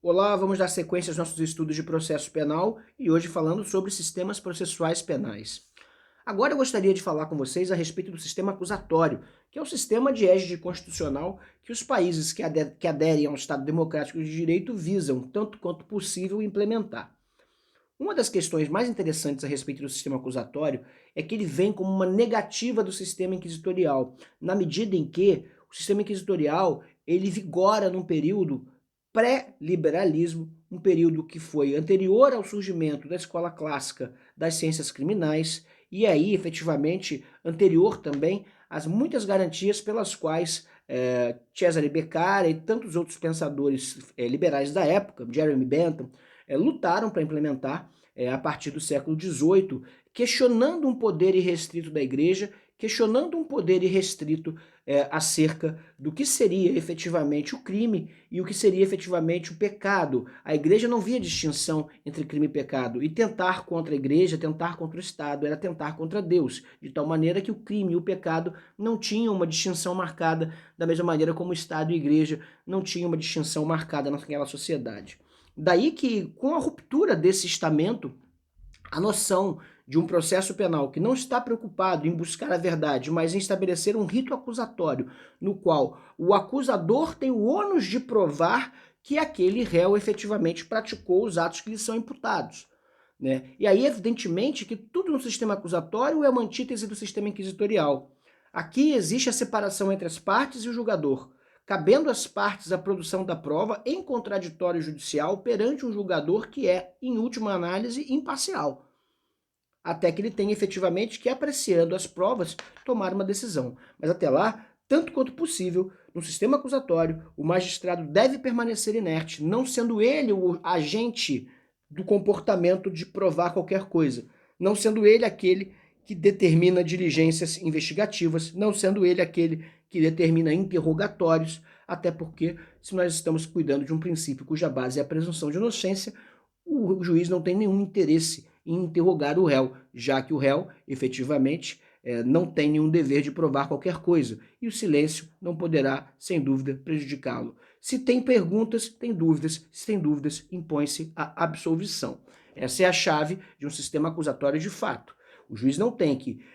Olá, vamos dar sequência aos nossos estudos de processo penal e hoje falando sobre sistemas processuais penais. Agora eu gostaria de falar com vocês a respeito do sistema acusatório, que é o sistema de égide constitucional que os países que aderem ao Estado Democrático de Direito visam, tanto quanto possível, implementar. Uma das questões mais interessantes a respeito do sistema acusatório é que ele vem como uma negativa do sistema inquisitorial, na medida em que o sistema inquisitorial ele vigora num período pré-liberalismo, um período que foi anterior ao surgimento da escola clássica das ciências criminais e aí, efetivamente, anterior também às muitas garantias pelas quais Cesare Beccaria e tantos outros pensadores liberais da época, Jeremy Bentham, lutaram para implementar a partir do século XVIII, questionando um poder irrestrito da igreja, questionando um poder irrestrito acerca do que seria efetivamente o crime e o que seria efetivamente o pecado. A igreja não via distinção entre crime e pecado, e tentar contra a igreja, tentar contra o Estado, era tentar contra Deus, de tal maneira que o crime e o pecado não tinham uma distinção marcada, da mesma maneira como o Estado e a igreja não tinham uma distinção marcada naquela sociedade. Daí que, com a ruptura desse estamento, a noção de um processo penal que não está preocupado em buscar a verdade, mas em estabelecer um rito acusatório, no qual o acusador tem o ônus de provar que aquele réu efetivamente praticou os atos que lhe são imputados. Né? E aí, evidentemente, que tudo no sistema acusatório é uma antítese do sistema inquisitorial. Aqui existe a separação entre as partes e o julgador, cabendo às partes a produção da prova em contraditório judicial perante um julgador que é, em última análise, imparcial, até que ele tenha efetivamente que, apreciando as provas, tomar uma decisão. Mas até lá, tanto quanto possível, no sistema acusatório, o magistrado deve permanecer inerte, não sendo ele o agente do comportamento de provar qualquer coisa, não sendo ele aquele que determina diligências investigativas, não sendo ele aquele que determina interrogatórios, até porque, se nós estamos cuidando de um princípio cuja base é a presunção de inocência, o juiz não tem nenhum interesse em interrogar o réu, já que o réu, efetivamente, não tem nenhum dever de provar qualquer coisa, e o silêncio não poderá, sem dúvida, prejudicá-lo. Se tem perguntas, tem dúvidas, se tem dúvidas, impõe-se a absolvição. Essa é a chave de um sistema acusatório de fato. O juiz não tem que,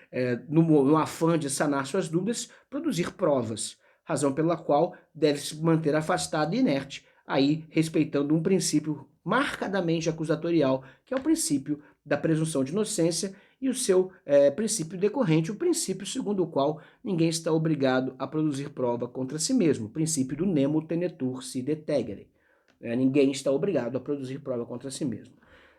no afã de sanar suas dúvidas, produzir provas, razão pela qual deve se manter afastado e inerte, aí respeitando um princípio marcadamente acusatorial, que é o princípio da presunção de inocência e o seu princípio decorrente, o princípio segundo o qual ninguém está obrigado a produzir prova contra si mesmo, o princípio do nemo tenetur si detegere. Ninguém está obrigado a produzir prova contra si mesmo.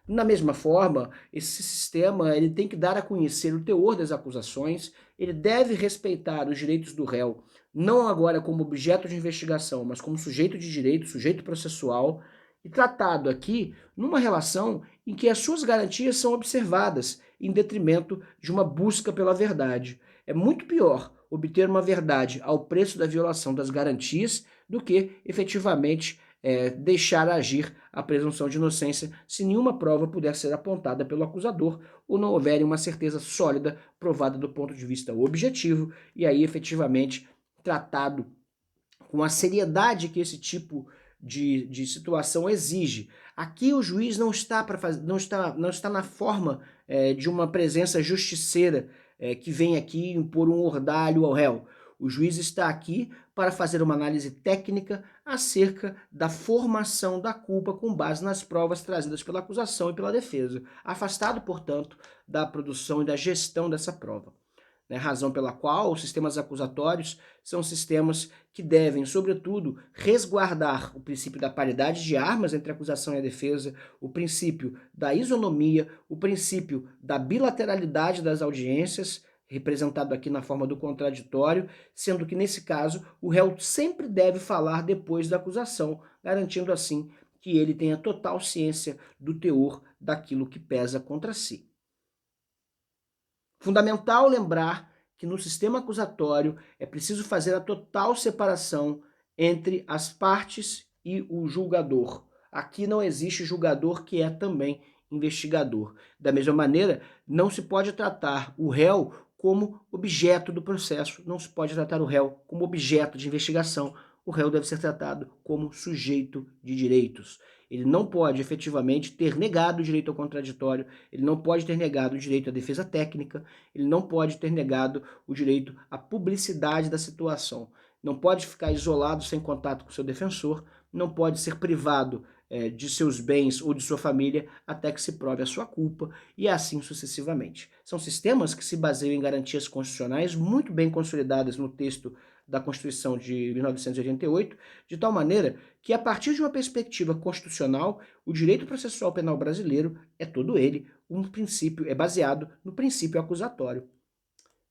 Na mesma forma, esse sistema ele tem que dar a conhecer o teor das acusações, ele deve respeitar os direitos do réu, não agora como objeto de investigação, mas como sujeito de direito, sujeito processual, e tratado aqui numa relação em que as suas garantias são observadas, em detrimento de uma busca pela verdade. É muito pior obter uma verdade ao preço da violação das garantias do que efetivamente deixar agir a presunção de inocência se nenhuma prova puder ser apontada pelo acusador ou não houver uma certeza sólida provada do ponto de vista objetivo e aí efetivamente tratado com a seriedade que esse tipo de situação exige. Aqui o juiz não está, não está na forma de uma presença justiceira que vem aqui impor um ordalho ao réu. O juiz está aqui para fazer uma análise técnica acerca da formação da culpa com base nas provas trazidas pela acusação e pela defesa, afastado, portanto, da produção e da gestão dessa prova. Razão pela qual os sistemas acusatórios são sistemas que devem, sobretudo, resguardar o princípio da paridade de armas entre a acusação e a defesa, o princípio da isonomia, o princípio da bilateralidade das audiências, representado aqui na forma do contraditório, sendo que, nesse caso, o réu sempre deve falar depois da acusação, garantindo assim que ele tenha total ciência do teor daquilo que pesa contra si. Fundamental lembrar que no sistema acusatório é preciso fazer a total separação entre as partes e o julgador. Aqui não existe julgador que é também investigador. Da mesma maneira, não se pode tratar o réu como objeto do processo, não se pode tratar o réu como objeto de investigação. o réu deve ser tratado como sujeito de direitos. Ele não pode efetivamente ter negado o direito ao contraditório, ele não pode ter negado o direito à defesa técnica, ele não pode ter negado o direito à publicidade da situação. Não pode ficar isolado sem contato com seu defensor, não pode ser privado de seus bens ou de sua família até que se prove a sua culpa e assim sucessivamente. São sistemas que se baseiam em garantias constitucionais muito bem consolidadas no texto da Constituição de 1988, de tal maneira que, a partir de uma perspectiva constitucional, o direito processual penal brasileiro é todo ele é baseado no princípio acusatório.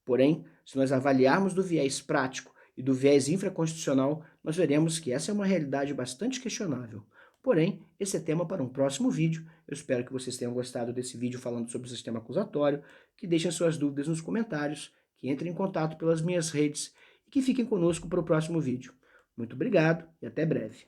Porém, se nós avaliarmos do viés prático e do viés infraconstitucional, nós veremos que essa é uma realidade bastante questionável. Porém, esse é tema para um próximo vídeo. Eu espero que vocês tenham gostado desse vídeo falando sobre o sistema acusatório, que deixem suas dúvidas nos comentários, que entrem em contato pelas minhas redes e que fiquem conosco para o próximo vídeo. Muito obrigado e até breve.